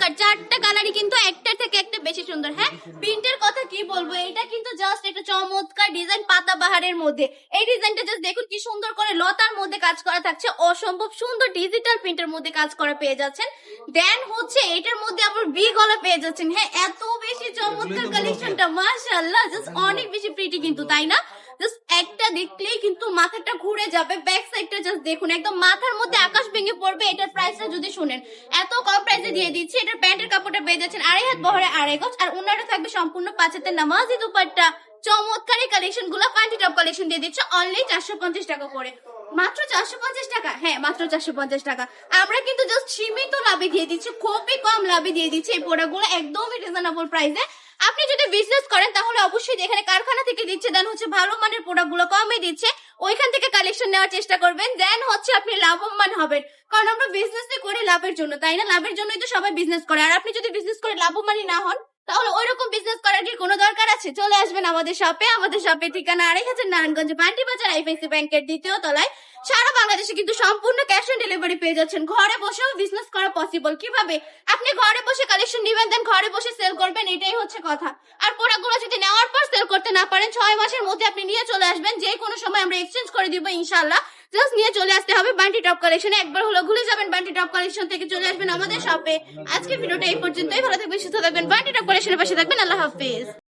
চমৎকার, চারটা কালারই কিন্তু একটা থেকে একটা বেশি সুন্দর। হ্যাঁ, প্রিন্টের কথা কি বলবো, এটা কিন্তু জাস্ট একটা চমৎকার ডিজাইন পাতাবাহারের মধ্যে। এই ডিজাইনটা জাস্ট দেখুন কি সুন্দর করে লতার মধ্যে কাজ করা থাকছে, অসম্ভব সুন্দর ডিজিটাল প্রিন্টের মধ্যে কাজ করা পেয়ে যাচ্ছেন। দেন হচ্ছে এটার মধ্যে আবার ভি গলা পেয়ে যাচ্ছেন। হ্যাঁ, এত বেশি চমৎকার কালেকশনটা, মাশাআল্লাহ, জাস্ট অনেক বেশি প্রিটি কিন্তু, তাই না? জাস্ট একটা দেখলেই কিন্তু মাথাটা ঘুরে যাবে। ব্যাক সাইডটা জাস্ট দেখুন, একদম মাথার মধ্যে আকাশ ভেঙে পড়বে। এটার প্রাইসটা যদি শুনেন, এত কম প্রাইসে দিয়ে দিচ্ছি। এটার প্যান্টের কাপড়টা পেয়ে যাচ্ছেন 2.5 হাত বহরে 2.5 গজ, আর ওনাটা থাকবে সম্পূর্ণ 5 হাতের নামাজি দুপাট্টা। চমৎকার এই কালেকশন গুলো পার্টি টপ কালেকশন দিয়ে দিচ্ছে অনলি 450 টাকা করে। মাত্র 450 টাকা। হ্যাঁ, মাত্র 450 টাকা। আমরা কিন্তু জাস্ট সীমিত লাভে দিয়ে দিচ্ছি, খুবই কম লাভে দিয়ে দিচ্ছি এই প্রোডাক্টগুলো একদমই রিজনেবল প্রাইসে। আপনি যদি বিজনেস করেন তাহলে অবশ্যই যেখানে কারখানা থেকে দিচ্ছে, দেন হচ্ছে ভালো মানের প্রোডাক্ট গুলো কমে দিচ্ছে, ওইখান থেকে কালেকশন নেওয়ার চেষ্টা করবেন। দেন হচ্ছে আপনি লাভবান হবেন, কারণ আমরা বিজনেস করি লাভের জন্য, তাই না? লাভের জন্যই তো সবাই বিজনেস করে। আর আপনি যদি বিজনেস করে লাভবানই না হন, তাহলে ওই রকম বিজনেস করার কি কোনো দরকার আছে? চলে আসবেন আমাদের শপে। আমাদের শপে ঠিকানা 2.5 নারায়ণগঞ্জ পান্ডি বাজার, আইপিসি ব্যাংকের 2য় তলায়। সারা বাংলাদেশে কিন্তু সম্পূর্ণ ক্যাশ অন ডেলিভারি পেয়ে যাচ্ছেন। ঘরে বসেও বিজনেস করা পসিবল। কিভাবে? আপনি ঘরে বসে কালেকশন নিবেন, দেন ঘরে বসে সেল করবেন, এটাই হচ্ছে কথা। আর প্রোডাক্টগুলো যদি নেওয়ার পর সেল করতে না পারেন, 6 মাসের মধ্যে আপনি নিয়ে চলে আসবেন, যে কোনো সময় আমরা এক্সচেঞ্জ করে দিব ইনশাআল্লাহ। জাস্ট নিয়ে চলে আসতে হবে বান্টি টপ কালেকশনে। একবার হলো ঘুরে যাবেন বান্টি টপ কালেকশন থেকে, চলে আসবেন আমাদের শপে। আজকে ভিডিওটা এই পর্যন্তই। ভালো থাকবেন, সুস্থ থাকবেন, বান্টি টপ কালেকশনের পাশে থাকবেন। আল্লাহ হাফেজ।